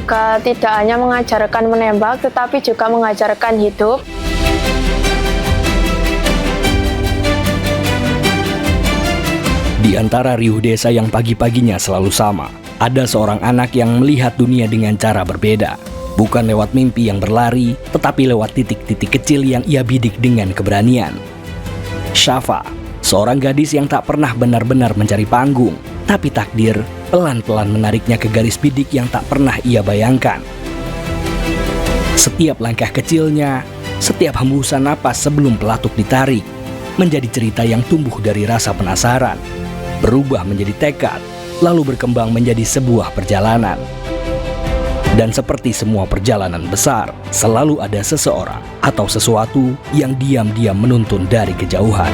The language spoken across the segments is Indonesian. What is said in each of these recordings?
juga tidak hanya mengajarkan menembak, tetapi juga mengajarkan hidup. Di antara riuh desa yang pagi-paginya selalu sama, ada seorang anak yang melihat dunia dengan cara berbeda. Bukan lewat mimpi yang berlari, tetapi lewat titik-titik kecil yang ia bidik dengan keberanian. Syafa, seorang gadis yang tak pernah benar-benar mencari panggung, tapi takdir pelan-pelan menariknya ke garis bidik yang tak pernah ia bayangkan. Setiap langkah kecilnya, setiap hembusan napas sebelum pelatuk ditarik, menjadi cerita yang tumbuh dari rasa penasaran, berubah menjadi tekad, lalu berkembang menjadi sebuah perjalanan. Dan seperti semua perjalanan besar, selalu ada seseorang atau sesuatu yang diam-diam menuntun dari kejauhan.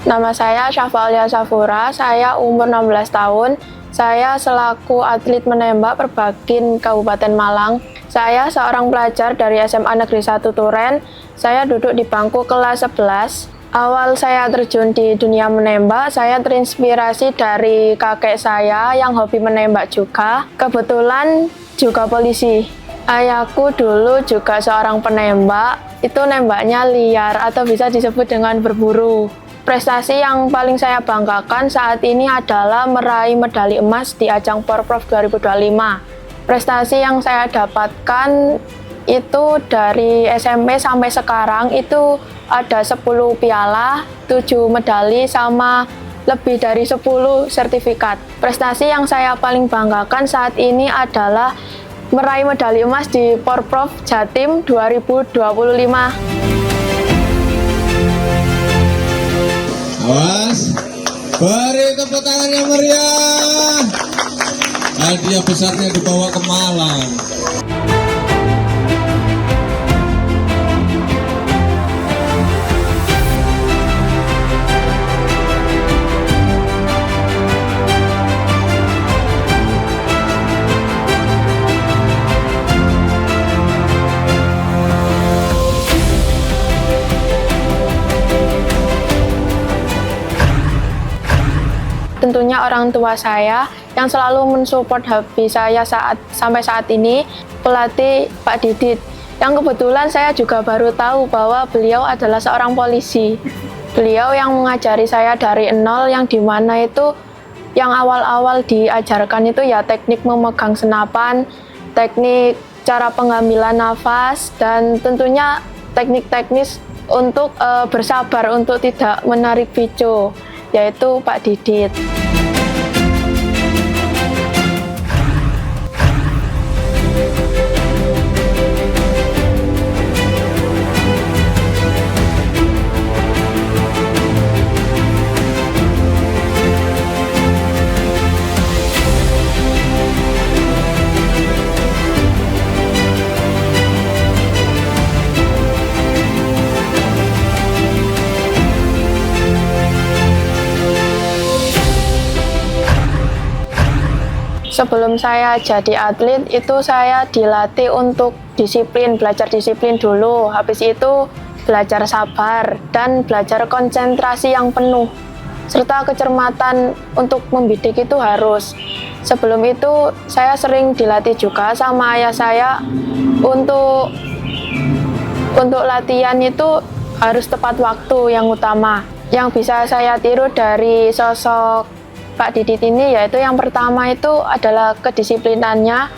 Nama saya Syafa Alia Safura, saya umur 16 tahun. Saya selaku atlet menembak Perbakin Kabupaten Malang. Saya seorang pelajar dari SMA Negeri 1 Turen. Saya duduk di bangku kelas 11. Awal saya terjun di dunia menembak, saya terinspirasi dari kakek saya yang hobi menembak juga. Kebetulan juga polisi. Ayahku dulu juga seorang penembak, itu nembaknya liar atau bisa disebut dengan berburu. Prestasi yang paling saya banggakan saat ini adalah meraih medali emas di ajang Porprov 2025. Prestasi yang saya dapatkan itu dari SMP sampai sekarang itu ada 10 piala, 7 medali, sama lebih dari 10 sertifikat. Prestasi yang saya paling banggakan saat ini adalah meraih medali emas di Porprov Jatim 2025. Awas, beri tepuk tangan yang meriah. Hadiah besarnya dibawa ke Malang. Tentunya orang tua saya yang selalu mensupport hobi saya sampai saat ini, pelatih Pak Didit, yang kebetulan saya juga baru tahu bahwa beliau adalah seorang polisi. Beliau yang mengajari saya dari nol, yang dimana itu yang awal-awal diajarkan itu ya teknik memegang senapan, teknik cara pengambilan nafas, dan tentunya teknik teknis untuk bersabar untuk tidak menarik picu, yaitu Pak Didit. Sebelum saya jadi atlet, itu saya dilatih untuk disiplin, belajar disiplin dulu. Habis itu belajar sabar dan belajar konsentrasi yang penuh. Serta kecermatan untuk membidik itu harus. Sebelum itu saya sering dilatih juga sama ayah saya untuk latihan itu harus tepat waktu yang utama. Yang bisa saya tiru dari sosok Pak Didit ini yaitu yang pertama itu adalah kedisiplinannya,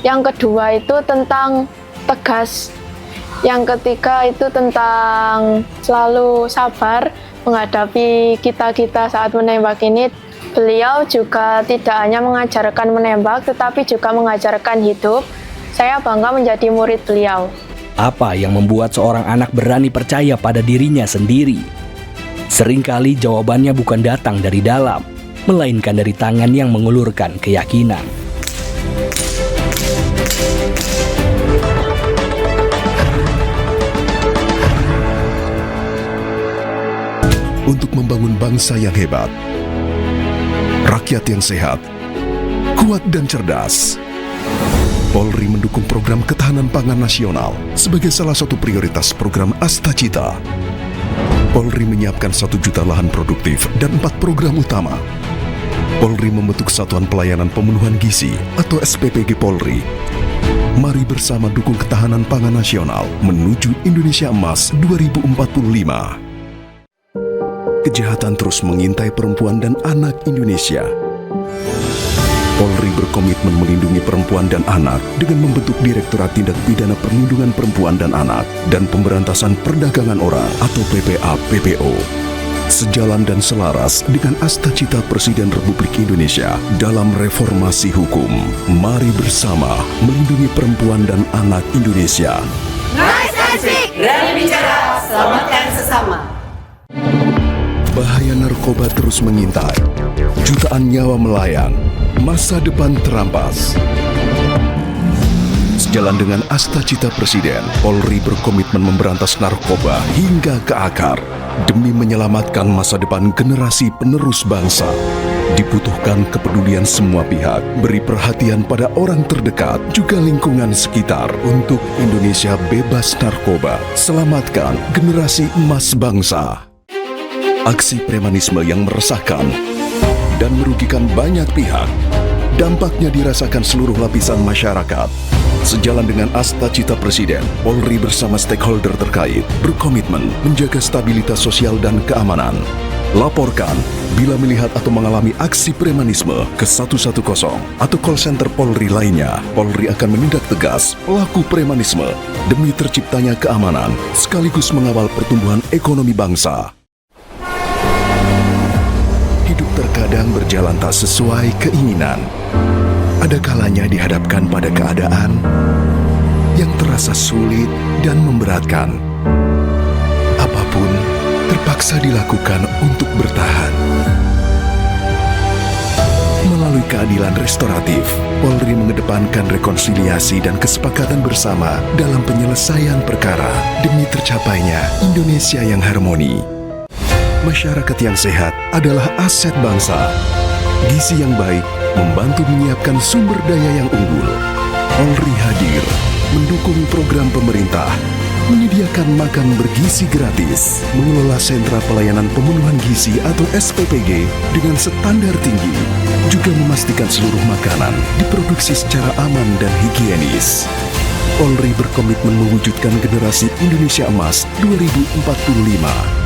yang kedua itu tentang tegas, yang ketiga itu tentang selalu sabar menghadapi kita-kita saat menembak ini. Beliau juga tidak hanya mengajarkan menembak tetapi juga mengajarkan hidup. Saya bangga menjadi murid beliau. Apa yang membuat seorang anak berani percaya pada dirinya sendiri? Seringkali jawabannya bukan datang dari dalam, melainkan dari tangan yang mengulurkan keyakinan. Untuk membangun bangsa yang hebat, rakyat yang sehat, kuat dan cerdas, Polri mendukung program ketahanan pangan nasional sebagai salah satu prioritas program Astacita. Polri menyiapkan 1 juta lahan produktif dan 4 program utama. Polri membentuk Satuan Pelayanan Pemenuhan Gizi atau SPPG Polri. Mari bersama dukung ketahanan pangan nasional menuju Indonesia Emas 2045. Kejahatan terus mengintai perempuan dan anak Indonesia. Polri berkomitmen melindungi perempuan dan anak dengan membentuk Direktorat Tindak Pidana Perlindungan Perempuan dan Anak dan Pemberantasan Perdagangan Orang atau PPA-PPO. Sejalan dan selaras dengan asta-cita Presiden Republik Indonesia dalam reformasi hukum. Mari bersama melindungi perempuan dan anak Indonesia. Nice and speak, berani bicara, selamatkan sesama. Bahaya narkoba terus mengintai. Jutaan nyawa melayang. Masa depan terampas. Sejalan dengan asta-cita Presiden, Polri berkomitmen memberantas narkoba hingga ke akar demi menyelamatkan masa depan generasi penerus bangsa. Dibutuhkan kepedulian semua pihak, beri perhatian pada orang terdekat, juga lingkungan sekitar untuk Indonesia bebas narkoba. Selamatkan generasi emas bangsa. Aksi premanisme yang meresahkan dan merugikan banyak pihak, dampaknya dirasakan seluruh lapisan masyarakat. Sejalan dengan asta-cita Presiden, Polri bersama stakeholder terkait berkomitmen menjaga stabilitas sosial dan keamanan. Laporkan bila melihat atau mengalami aksi premanisme ke 110 atau call center Polri lainnya. Polri akan menindak tegas pelaku premanisme demi terciptanya keamanan sekaligus mengawal pertumbuhan ekonomi bangsa. Hidup terkadang berjalan tak sesuai keinginan. Ada kalanya dihadapkan pada keadaan yang terasa sulit dan memberatkan. Apapun terpaksa dilakukan untuk bertahan. Melalui keadilan restoratif, Polri mengedepankan rekonsiliasi dan kesepakatan bersama dalam penyelesaian perkara demi tercapainya Indonesia yang harmoni. Masyarakat yang sehat adalah aset bangsa. Gizi yang baik membantu menyiapkan sumber daya yang unggul. Polri hadir mendukung program pemerintah, menyediakan makan bergizi gratis, mengelola sentra pelayanan pemenuhan gizi atau SPPG dengan standar tinggi, juga memastikan seluruh makanan diproduksi secara aman dan higienis. Polri berkomitmen mewujudkan generasi Indonesia Emas 2045.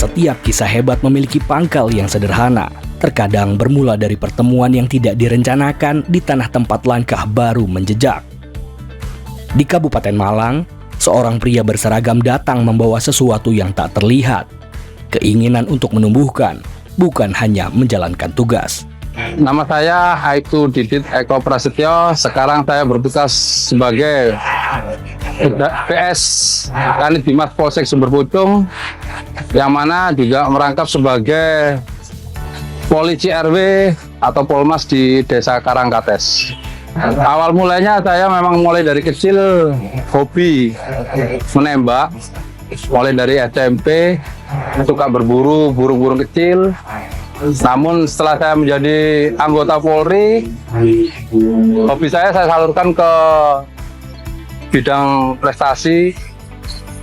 Setiap kisah hebat memiliki pangkal yang sederhana. Terkadang bermula dari pertemuan yang tidak direncanakan di tanah tempat langkah baru menjejak. Di Kabupaten Malang, seorang pria berseragam datang membawa sesuatu yang tak terlihat. Keinginan untuk menumbuhkan, bukan hanya menjalankan tugas. Nama saya Aibtu Didit Eko Prasetyo. Sekarang saya bertugas sebagai PS Kanit Bimas Polsek Sumber Pucung, yang mana juga merangkap sebagai Polisi RW atau Polmas di Desa Karangkates. Awal mulanya saya memang mulai dari kecil hobi menembak, mulai dari SMP suka berburu burung-burung kecil. Namun setelah saya menjadi anggota Polri, hobi saya salurkan ke bidang prestasi.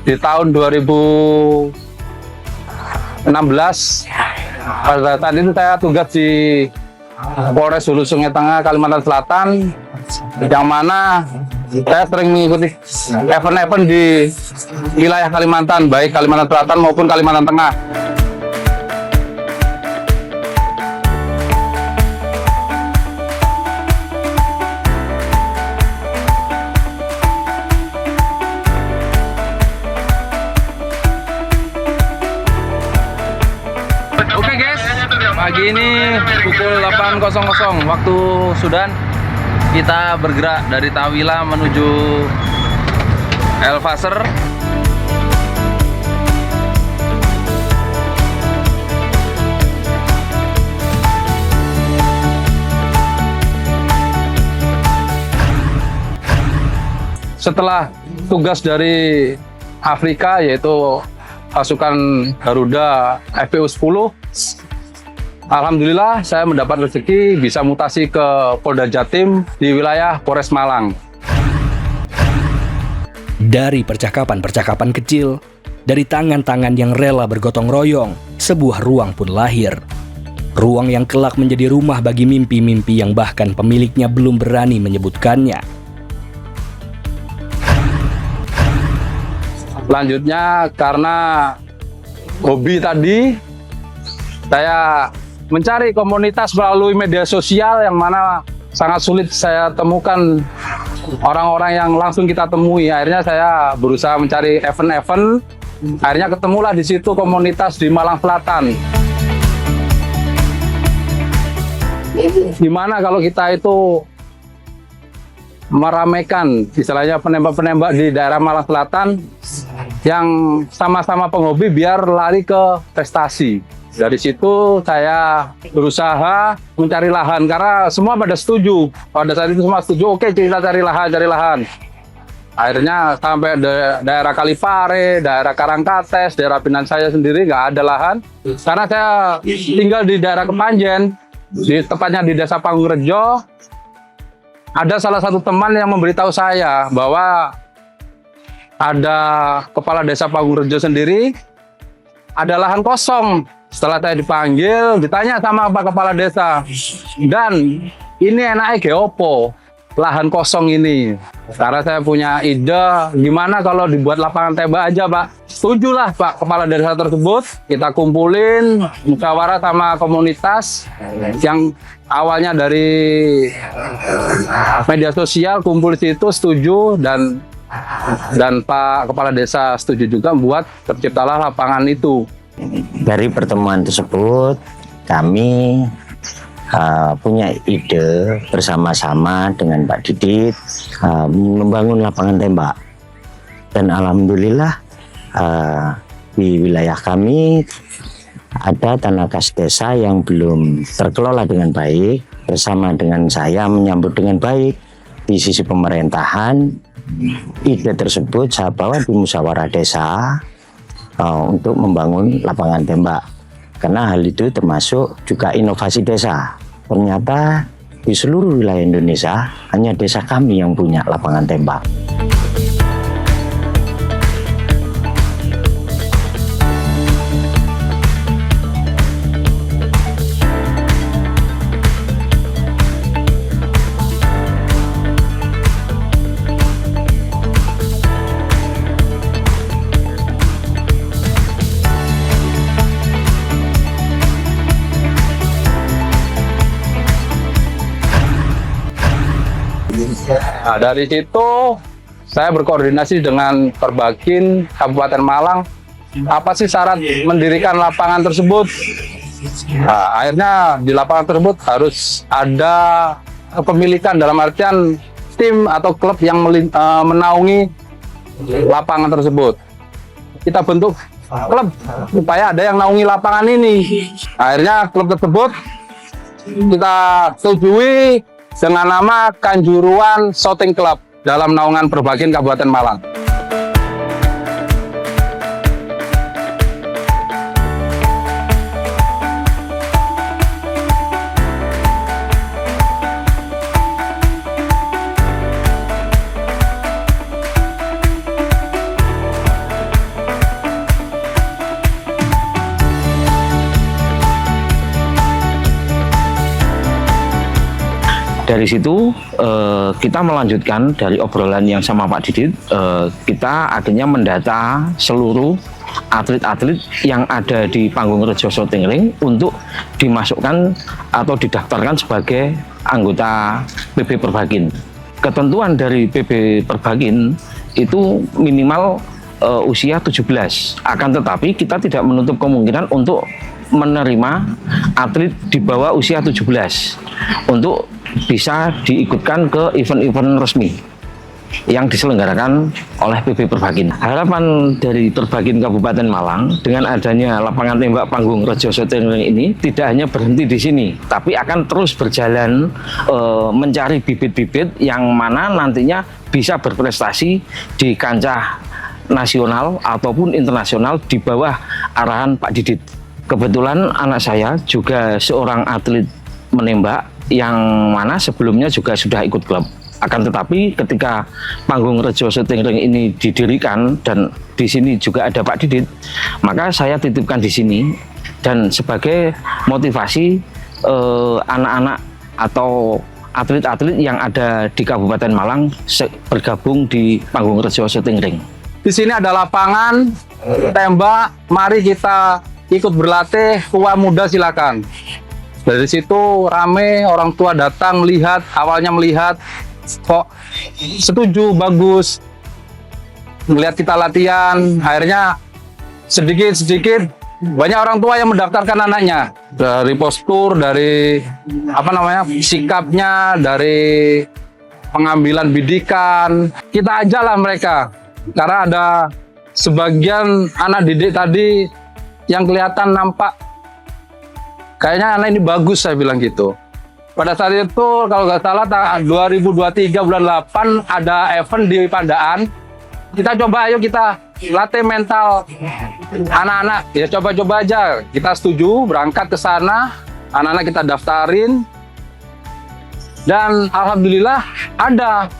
Di tahun 2016, pada saat itu saya tugas di Polres Hulu Sungai Tengah, Kalimantan Selatan, yang mana saya sering mengikuti event-event di wilayah Kalimantan, baik Kalimantan Selatan maupun Kalimantan Tengah. Oke guys, pagi ini pukul 8.00 waktu Sudan, kita bergerak dari Tawila menuju El Fasser. setelah tugas dari Afrika yaitu pasukan Garuda FPU 10, alhamdulillah saya mendapat rezeki bisa mutasi ke Polda Jatim di wilayah Polres Malang. Dari percakapan-percakapan kecil, dari tangan-tangan yang rela bergotong royong, sebuah ruang pun lahir. Ruang yang kelak menjadi rumah bagi mimpi-mimpi yang bahkan pemiliknya belum berani menyebutkannya. Selanjutnya karena hobi tadi, saya mencari komunitas melalui media sosial yang mana sangat sulit saya temukan orang-orang yang langsung kita temui. Akhirnya saya berusaha mencari event-event, akhirnya ketemulah di situ komunitas di Malang Selatan. Gimana kalau kita itu meramaikan istilahnya penembak-penembak di daerah Malang Selatan yang sama-sama penghobi biar lari ke prestasi. Dari situ saya berusaha mencari lahan karena semua pada setuju. Pada saat itu semua setuju, oke kita cari lahan. Akhirnya sampai daerah Kalipare, daerah Karangkates, daerah Pinang saya sendiri nggak ada lahan. Karena saya tinggal di daerah Kepanjen, tepatnya di Desa Panggung-Rejo. Ada salah satu teman yang memberitahu saya bahwa ada kepala Desa Panggung-Rejo sendiri, ada lahan kosong. Setelah saya dipanggil, ditanya sama Pak Kepala Desa, dan ini enaknya geopo, lahan kosong ini. Karena saya punya ide, gimana kalau dibuat lapangan tembak aja Pak? Setujulah Pak Kepala Desa tersebut, kita kumpulin, musyawarah sama komunitas, yang awalnya dari media sosial, kumpul di situ, setuju, dan Pak Kepala Desa setuju juga membuat terciptalah lapangan itu. Dari pertemuan tersebut kami punya ide bersama-sama dengan Pak Didit membangun lapangan tembak, dan alhamdulillah di wilayah kami ada tanah kas desa yang belum terkelola dengan baik. Bersama dengan saya menyambut dengan baik di sisi pemerintahan. Ide tersebut saya bawa di musyawarah desa untuk membangun lapangan tembak, karena hal itu termasuk juga inovasi desa. Ternyata di seluruh wilayah Indonesia hanya desa kami yang punya lapangan tembak. Nah, dari situ saya berkoordinasi dengan Perbakin Kabupaten Malang. Apa sih syarat mendirikan lapangan tersebut? Nah, akhirnya di lapangan tersebut harus ada kepemilikan, dalam artian tim atau klub yang menaungi lapangan tersebut. Kita bentuk klub supaya ada yang naungi lapangan ini. Akhirnya klub tersebut kita setujui dengan nama Kanjuruan Shooting Club dalam naungan Perbakin Kabupaten Malang. Dari situ kita melanjutkan dari obrolan yang sama Pak Didit, kita akhirnya mendata seluruh atlet-atlet yang ada di Panggung-Rejo Shooting Ring untuk dimasukkan atau didaftarkan sebagai anggota PB Perbakin. Ketentuan dari PB Perbakin itu minimal usia 17. Akan tetapi kita tidak menutup kemungkinan untuk menerima atlet di bawah usia 17 untuk bisa diikutkan ke event-event resmi yang diselenggarakan oleh PB Perbakin. Harapan dari Perbakin Kabupaten Malang dengan adanya lapangan tembak Panggung-Rejo Shooting Ring ini tidak hanya berhenti di sini, tapi akan terus berjalan mencari bibit-bibit yang mana nantinya bisa berprestasi di kancah nasional ataupun internasional di bawah arahan Pak Didit. Kebetulan anak saya juga seorang atlet menembak yang mana sebelumnya juga sudah ikut klub. Akan tetapi ketika panggung Rejo Shooting Ring ini didirikan dan di sini juga ada Pak Didit, maka saya titipkan di sini dan sebagai motivasi anak-anak atau atlet-atlet yang ada di Kabupaten Malang bergabung di panggung Rejo Shooting Ring. Di sini ada lapangan tembak, mari kita ikut berlatih, tua muda silakan. Dari situ rame, orang tua datang melihat, awalnya melihat kok setuju, bagus. Melihat kita latihan, akhirnya sedikit-sedikit banyak orang tua yang mendaftarkan anaknya. Dari postur, dari sikapnya, dari pengambilan bidikan, kita ajalah mereka. Karena ada sebagian anak didik tadi yang kelihatan nampak kayaknya anak ini bagus, saya bilang gitu. Pada saat itu kalau nggak salah 2023 bulan 8 ada event di Pandaan. Kita coba, ayo kita latih mental anak-anak. Ya coba-coba aja. Kita setuju berangkat ke sana, anak-anak kita daftarin. Dan alhamdulillah ada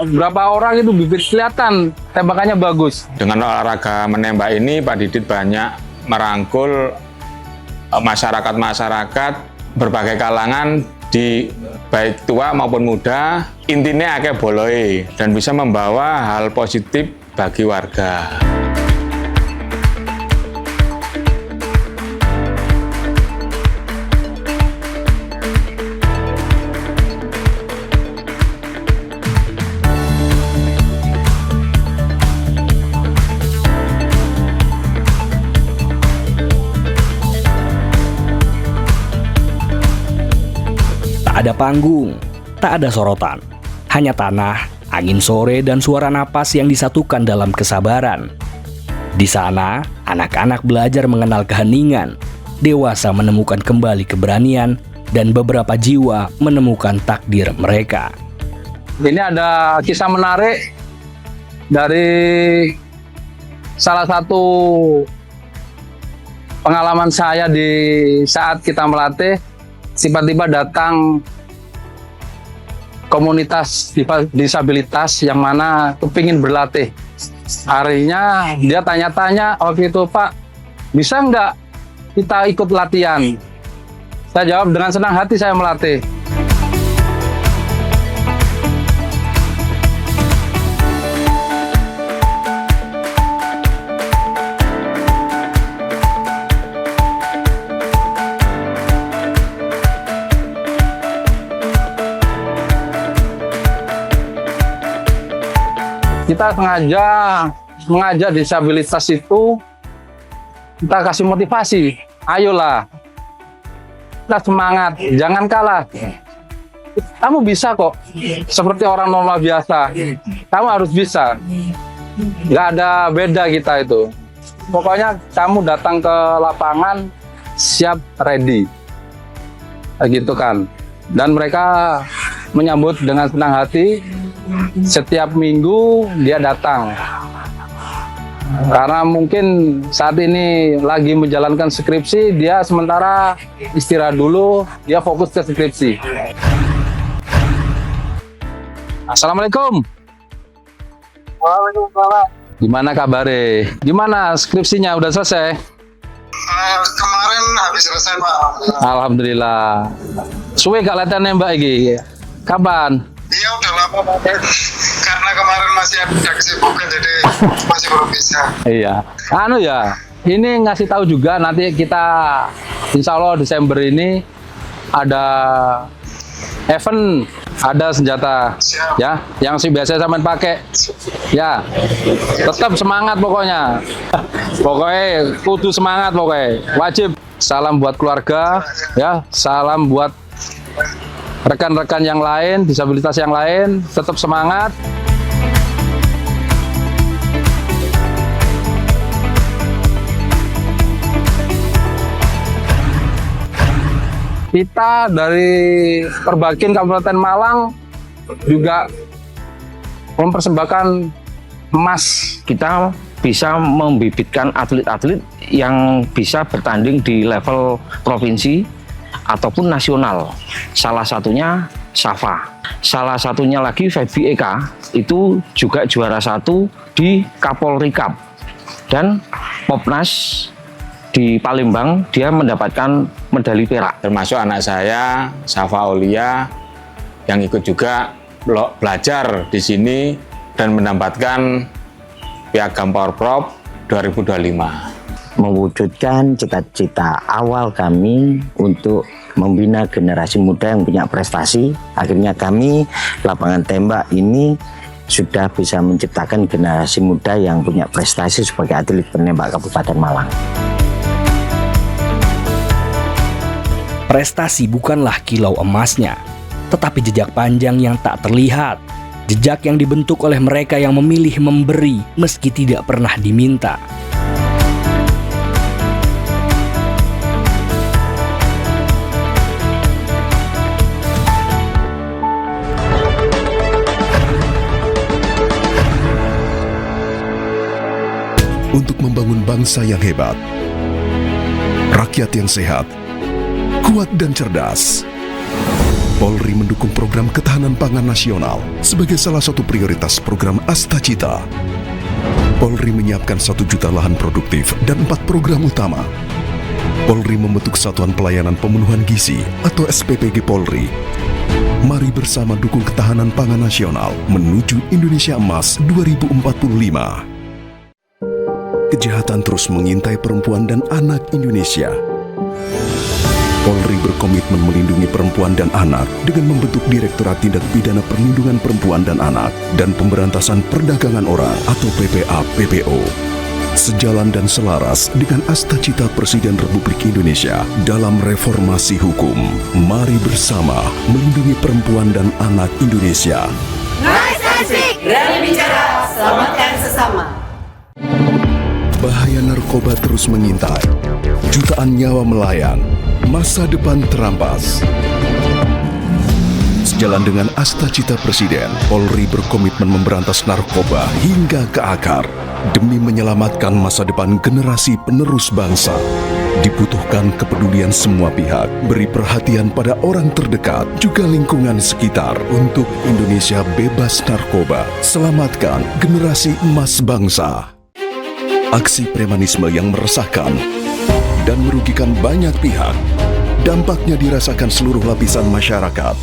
berapa orang itu bibit kelihatan tembakannya bagus. Dengan olahraga menembak ini Pak Didit banyak merangkul masyarakat berbagai kalangan di baik tua maupun muda, intinya akeh boloi dan bisa membawa hal positif bagi warga. Tak ada panggung, tak ada sorotan, hanya tanah, angin sore, dan suara napas yang disatukan dalam kesabaran. Di sana, anak-anak belajar mengenal keheningan, dewasa menemukan kembali keberanian, dan beberapa jiwa menemukan takdir mereka. Ini ada kisah menarik dari salah satu pengalaman saya di saat kita melatih. Tiba-tiba datang komunitas disabilitas yang mana kepingin berlatih. Harinya dia tanya-tanya, waktu itu Pak, bisa nggak kita ikut latihan? Saya jawab dengan senang hati saya melatih. Kita sengaja mengajak disabilitas itu, kita kasih motivasi, ayolah, kita semangat, jangan kalah. Kamu bisa kok, seperti orang normal biasa, kamu harus bisa. Nggak ada beda kita itu. Pokoknya kamu datang ke lapangan, siap, ready. Gitu kan. Dan mereka menyambut dengan senang hati. Setiap minggu dia datang. Karena mungkin saat ini lagi menjalankan skripsi, dia sementara istirahat dulu, dia fokus ke skripsi. Assalamualaikum. Waalaikumsalam. Gimana kabarnya? Gimana skripsinya, udah selesai? Kemarin habis selesai Pak. Alhamdulillah. Suwe gak latihan nembak iki? Kapan? Iya udah lama Pak. Karena kemarin masih ada kesibukan jadi masih belum bisa. Iya. Ini ngasih tahu juga nanti kita insya Allah Desember ini ada event, ada senjata. Siap. Ya, yang biasa sampean pakai. Ya. Tetap semangat pokoknya. Pokoknya kudu semangat pokoknya. Wajib. Salam buat keluarga, ya. Salam buat rekan-rekan yang lain, disabilitas yang lain, tetap semangat. Kita dari Perbakin Kabupaten Malang juga mempersembahkan emas. Kita bisa membibitkan atlet-atlet yang bisa bertanding di level provinsi ataupun nasional. Salah satunya Safa. Salah satunya lagi Febi Eka, itu juga juara 1 di Kapolri Cup. Dan Popnas di Palembang, dia mendapatkan medali perak. Termasuk anak saya, Safa Aulia, yang ikut juga belajar di sini dan mendapatkan Piagam Porprov 2025. Mewujudkan cita-cita awal kami untuk membina generasi muda yang punya prestasi. Akhirnya kami, lapangan tembak ini sudah bisa menciptakan generasi muda yang punya prestasi sebagai atlet penembak Kabupaten Malang. Prestasi bukanlah kilau emasnya, tetapi jejak panjang yang tak terlihat. Jejak yang dibentuk oleh mereka yang memilih memberi meski tidak pernah diminta. Untuk membangun bangsa yang hebat, rakyat yang sehat, kuat dan cerdas, Polri mendukung program ketahanan pangan nasional sebagai salah satu prioritas program Astacita. Polri menyiapkan 1 juta lahan produktif dan 4 program utama. Polri membentuk Satuan Pelayanan Pemenuhan Gizi atau SPPG Polri. Mari bersama dukung ketahanan pangan nasional menuju Indonesia Emas 2045. Kejahatan terus mengintai perempuan dan anak Indonesia. Polri berkomitmen melindungi perempuan dan anak dengan membentuk Direktorat Tindak Pidana Perlindungan Perempuan dan Anak dan Pemberantasan Perdagangan Orang atau PPA-PPO. Sejalan dan selaras dengan Astacita Presiden Republik Indonesia dalam reformasi hukum, mari bersama melindungi perempuan dan anak Indonesia. Nice Asik, berani bicara, selamatkan sesama. Bahaya narkoba terus mengintai, jutaan nyawa melayang, masa depan terampas. Sejalan dengan Astacita Presiden, Polri berkomitmen memberantas narkoba hingga ke akar demi menyelamatkan masa depan generasi penerus bangsa. Dibutuhkan kepedulian semua pihak, beri perhatian pada orang terdekat, juga lingkungan sekitar untuk Indonesia bebas narkoba. Selamatkan generasi emas bangsa. Aksi premanisme yang meresahkan dan merugikan banyak pihak, dampaknya dirasakan seluruh lapisan masyarakat.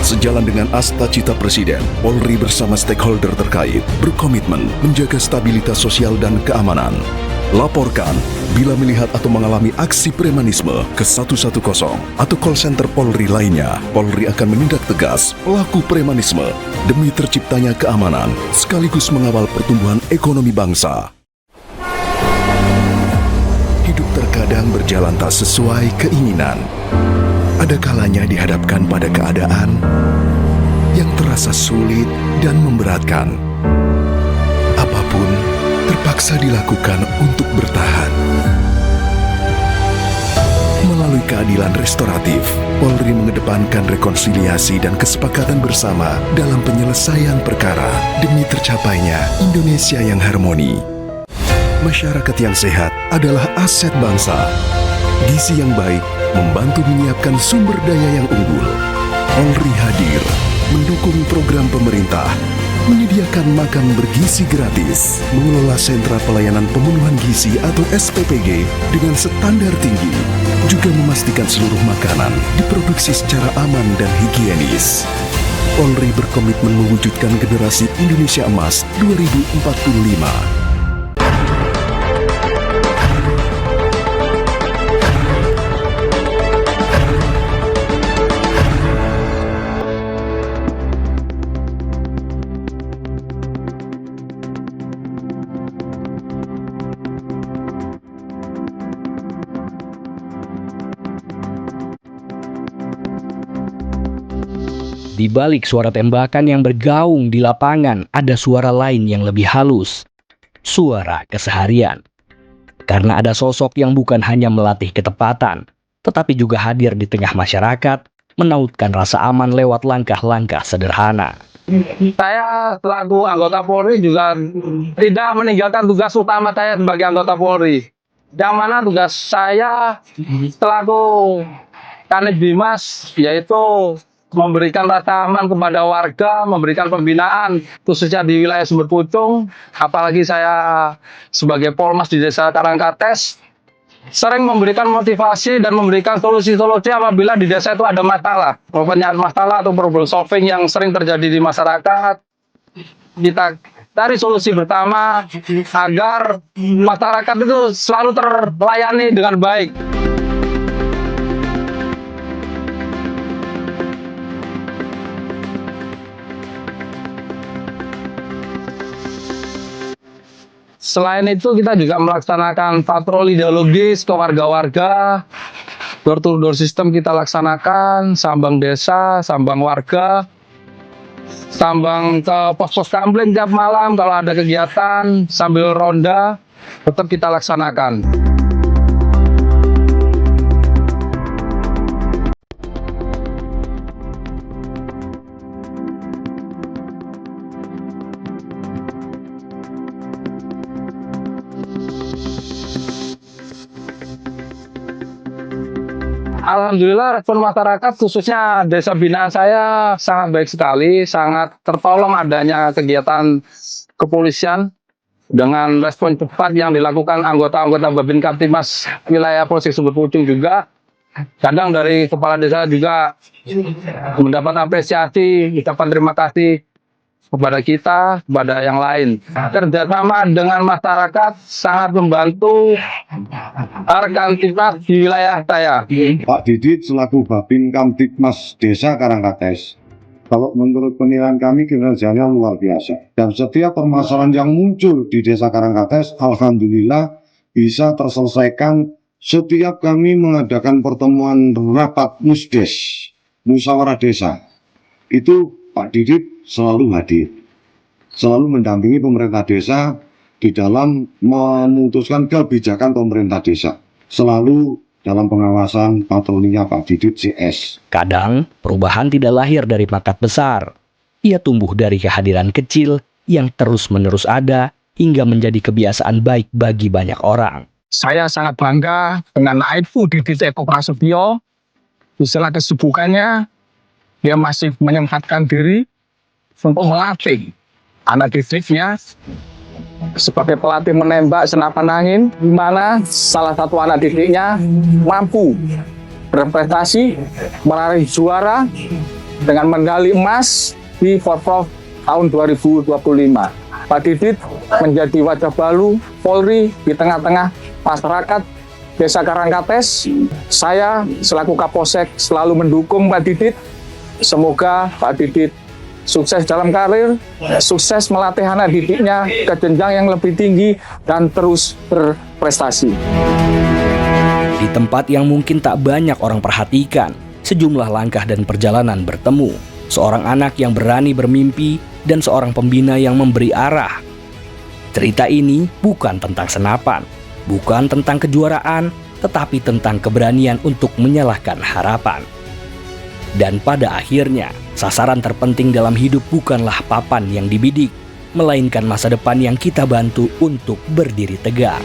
Sejalan dengan Astacita Presiden, Polri bersama stakeholder terkait berkomitmen menjaga stabilitas sosial dan keamanan. Laporkan bila melihat atau mengalami aksi premanisme ke 110 atau call center Polri lainnya. Polri akan menindak tegas pelaku premanisme demi terciptanya keamanan sekaligus mengawal pertumbuhan ekonomi bangsa. Hidup terkadang berjalan tak sesuai keinginan. Ada kalanya dihadapkan pada keadaan yang terasa sulit dan memberatkan. Apapun terpaksa dilakukan untuk bertahan. Melalui keadilan restoratif, Polri mengedepankan rekonsiliasi dan kesepakatan bersama dalam penyelesaian perkara demi tercapainya Indonesia yang harmoni. Masyarakat yang sehat adalah aset bangsa. Gizi yang baik membantu menyiapkan sumber daya yang unggul. Polri hadir mendukung program pemerintah, menyediakan makan bergizi gratis, mengelola sentra pelayanan pemenuhan gizi atau SPPG dengan standar tinggi, juga memastikan seluruh makanan diproduksi secara aman dan higienis. Polri berkomitmen mewujudkan generasi Indonesia Emas 2045. Di balik suara tembakan yang bergaung di lapangan, ada suara lain yang lebih halus. Suara keseharian. Karena ada sosok yang bukan hanya melatih ketepatan, tetapi juga hadir di tengah masyarakat menautkan rasa aman lewat langkah-langkah sederhana. Saya selaku anggota Polri juga tidak meninggalkan tugas utama saya sebagai anggota Polri. Yang mana tugas saya selaku Kanit Bimas yaitu memberikan rasa aman kepada warga, memberikan pembinaan khususnya di wilayah Sumber Pucung. Apalagi saya sebagai Polmas di Desa Karangkates sering memberikan motivasi dan memberikan solusi-solusi apabila di desa itu ada masalah, pertanyaan masalah atau problem solving yang sering terjadi di masyarakat. Kita cari solusi bersama agar masyarakat itu selalu terlayani dengan baik. Selain itu kita juga melaksanakan patroli dialogis ke warga-warga, door-to-door system kita laksanakan, sambang desa, sambang warga, sambang ke pos-pos kampleng tiap malam kalau ada kegiatan sambil ronda tetap kita laksanakan. Alhamdulillah respon masyarakat khususnya desa binaan saya sangat baik sekali, sangat tertolong adanya kegiatan kepolisian dengan respon cepat yang dilakukan anggota-anggota Babin Kamtimas wilayah Polsek Sumber Pucung juga. Kadang dari kepala desa juga mendapat apresiasi, ucapan terima kasih kepada kita, kepada yang lain. Kerjasama dengan masyarakat sangat membantu Kamtibmas di wilayah saya. Pak Didit selaku Babin Kamtibmas Desa Karangkates, kalau menurut penilaian kami kinerjanya luar biasa. Dan setiap permasalahan yang muncul di Desa Karangkates, alhamdulillah bisa terselesaikan setiap kami mengadakan pertemuan rapat musdes, musyawarah desa. Itu Pak Didit selalu hadir, selalu mendampingi pemerintah desa di dalam memutuskan kebijakan pemerintah desa, selalu dalam pengawasan patrolinya Pak Didit CS. Kadang, perubahan tidak lahir dari pangkat besar. Ia tumbuh dari kehadiran kecil yang terus-menerus ada hingga menjadi kebiasaan baik bagi banyak orang. Saya sangat bangga dengan Aibtu Didit Eko Prasetyo. Di sela kesibukannya, dia masih menyempatkan diri untuk melatih anak didiknya sebagai pelatih menembak senapan angin, di mana salah satu anak didiknya mampu berprestasi meraih juara dengan medali emas di Forprov tahun 2025. Pak Didit menjadi wajah baru Polri di tengah-tengah masyarakat Desa Karangkates. Saya selaku Kapolsek selalu mendukung Pak Didit. Semoga Pak Didit sukses dalam karir, sukses melatih anak didiknya ke jenjang yang lebih tinggi dan terus berprestasi. Di tempat yang mungkin tak banyak orang perhatikan, sejumlah langkah dan perjalanan bertemu. Seorang anak yang berani bermimpi dan seorang pembina yang memberi arah. Cerita ini bukan tentang senapan, bukan tentang kejuaraan, tetapi tentang keberanian untuk menyalahkan harapan. Dan pada akhirnya, sasaran terpenting dalam hidup bukanlah papan yang dibidik, melainkan masa depan yang kita bantu untuk berdiri tegak.